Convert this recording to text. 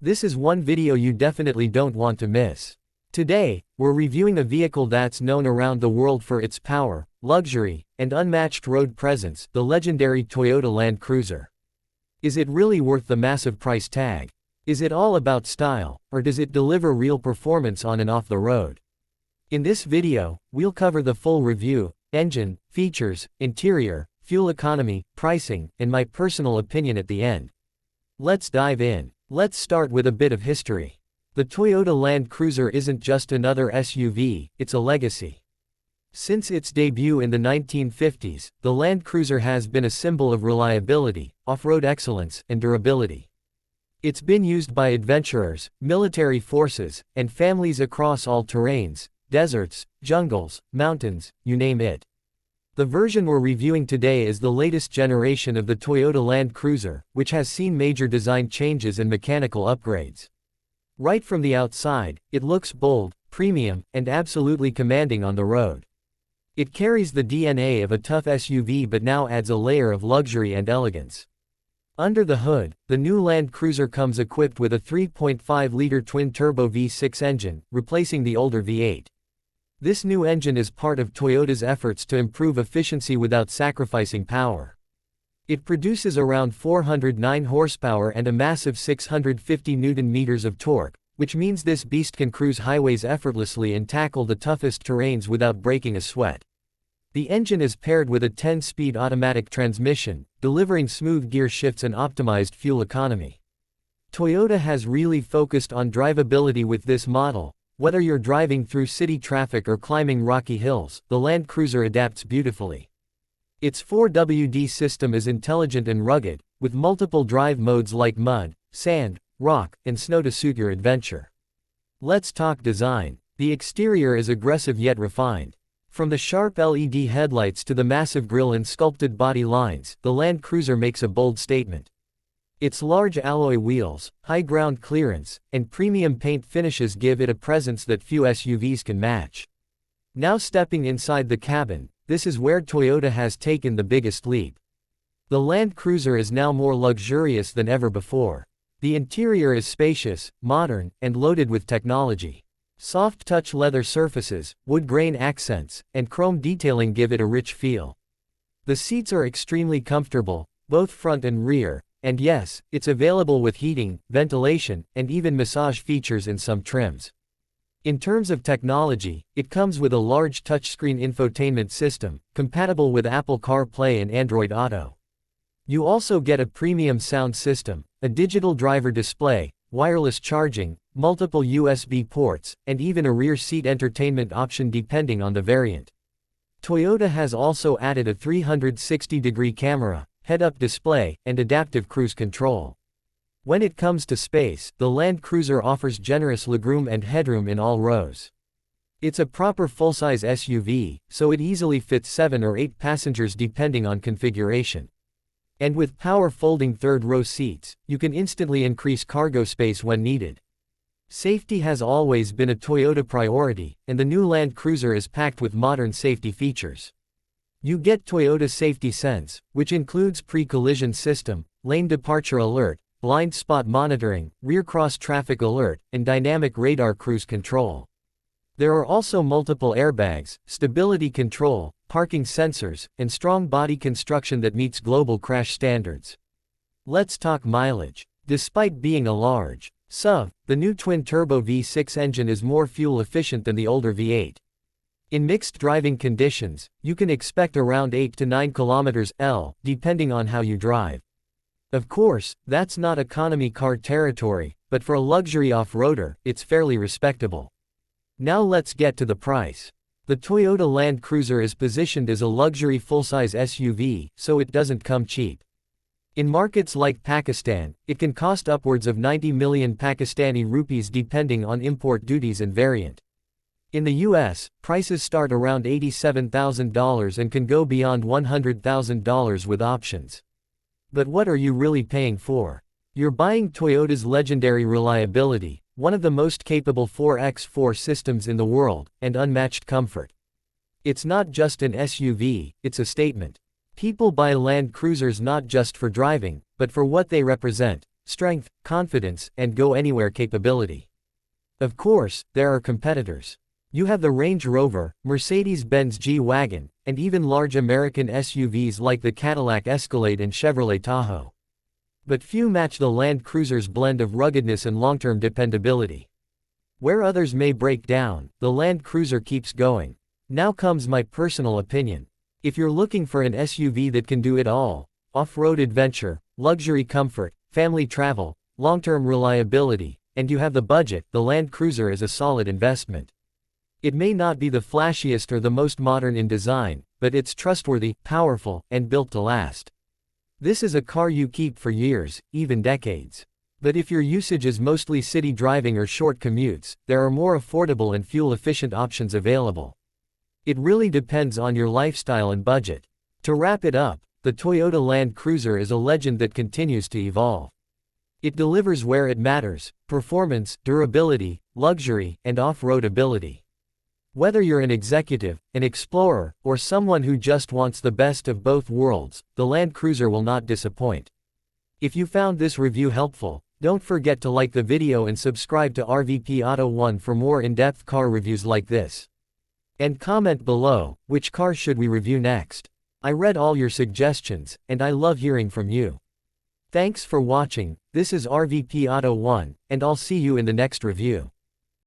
This is one video you definitely don't want to miss. Today, we're reviewing a vehicle that's known around the world for its power, luxury, and unmatched road presence, the legendary Toyota Land Cruiser. Is it really worth the massive price tag? Is it all about style, or does it deliver real performance on and off the road? In this video, we'll cover the full review, engine, features, interior, fuel economy, pricing, and my personal opinion at the end. Let's dive in. Let's start with a bit of history. The Toyota Land Cruiser isn't just another SUV, it's a legacy. Since its debut in the 1950s, the Land Cruiser has been a symbol of reliability, off-road excellence, and durability. It's been used by adventurers, military forces, and families across all terrains, deserts, jungles, mountains, you name it. The version we're reviewing today is the latest generation of the Toyota Land Cruiser, which has seen major design changes and mechanical upgrades. Right from the outside, it looks bold, premium, and absolutely commanding on the road. It carries the DNA of a tough SUV but now adds a layer of luxury and elegance. Under the hood, the new Land Cruiser comes equipped with a 3.5-liter twin-turbo V6 engine, replacing the older V8. This new engine is part of Toyota's efforts to improve efficiency without sacrificing power. It produces around 409 horsepower and a massive 650 Nm of torque, which means this beast can cruise highways effortlessly and tackle the toughest terrains without breaking a sweat. The engine is paired with a 10-speed automatic transmission, delivering smooth gear shifts and optimized fuel economy. Toyota has really focused on drivability with this model. Whether you're driving through city traffic or climbing rocky hills, the Land Cruiser adapts beautifully. Its 4WD system is intelligent and rugged, with multiple drive modes like mud, sand, rock, and snow to suit your adventure. Let's talk design. The exterior is aggressive yet refined. From the sharp LED headlights to the massive grille and sculpted body lines, the Land Cruiser makes a bold statement. Its large alloy wheels, high ground clearance, and premium paint finishes give it a presence that few SUVs can match. Now stepping inside the cabin, this is where Toyota has taken the biggest leap. The Land Cruiser is now more luxurious than ever before. The interior is spacious, modern, and loaded with technology. Soft touch leather surfaces, wood grain accents, and chrome detailing give it a rich feel. The seats are extremely comfortable, both front and rear. And yes, it's available with heating, ventilation, and even massage features in some trims. In terms of technology, it comes with a large touchscreen infotainment system, compatible with Apple CarPlay and Android Auto. You also get a premium sound system, a digital driver display, wireless charging, multiple USB ports, and even a rear seat entertainment option depending on the variant. Toyota has also added a 360-degree camera, head-up display, and adaptive cruise control. When it comes to space, the Land Cruiser offers generous legroom and headroom in all rows. It's a proper full-size SUV, so it easily fits 7 or 8 passengers depending on configuration. And with power folding third-row seats, you can instantly increase cargo space when needed. Safety has always been a Toyota priority, and the new Land Cruiser is packed with modern safety features. You get Toyota Safety Sense, which includes pre-collision system, lane departure alert, blind spot monitoring, rear cross traffic alert, and dynamic radar cruise control. There are also multiple airbags, stability control, parking sensors, and strong body construction that meets global crash standards. Let's talk mileage. Despite being a large SUV, the new twin-turbo V6 engine is more fuel efficient than the older V8. In mixed driving conditions, you can expect around 8 to 9 km/h, depending on how you drive. Of course, that's not economy car territory, but for a luxury off-roader, it's fairly respectable. Now let's get to the price. The Toyota Land Cruiser is positioned as a luxury full-size SUV, so it doesn't come cheap. In markets like Pakistan, it can cost upwards of 90 million Pakistani rupees depending on import duties and variant. In the US, prices start around $87,000 and can go beyond $100,000 with options. But what are you really paying for? You're buying Toyota's legendary reliability, one of the most capable 4x4 systems in the world, and unmatched comfort. It's not just an SUV, it's a statement. People buy Land Cruisers not just for driving, but for what they represent: strength, confidence, and go-anywhere capability. Of course, there are competitors. You have the Range Rover, Mercedes-Benz G-Wagon, and even large American SUVs like the Cadillac Escalade and Chevrolet Tahoe. But few match the Land Cruiser's blend of ruggedness and long-term dependability. Where others may break down, the Land Cruiser keeps going. Now comes my personal opinion. If you're looking for an SUV that can do it all, off-road adventure, luxury comfort, family travel, long-term reliability, and you have the budget, the Land Cruiser is a solid investment. It may not be the flashiest or the most modern in design, but it's trustworthy, powerful, and built to last. This is a car you keep for years, even decades. But if your usage is mostly city driving or short commutes, there are more affordable and fuel-efficient options available. It really depends on your lifestyle and budget. To wrap it up, the Toyota Land Cruiser is a legend that continues to evolve. It delivers where it matters: performance, durability, luxury, and off-road ability. Whether you're an executive, an explorer, or someone who just wants the best of both worlds, the Land Cruiser will not disappoint. If you found this review helpful, don't forget to like the video and subscribe to RVP Auto 1 for more in-depth car reviews like this. And comment below, which car should we review next? I read all your suggestions, and I love hearing from you. Thanks for watching. This is RVP Auto 1, and I'll see you in the next review.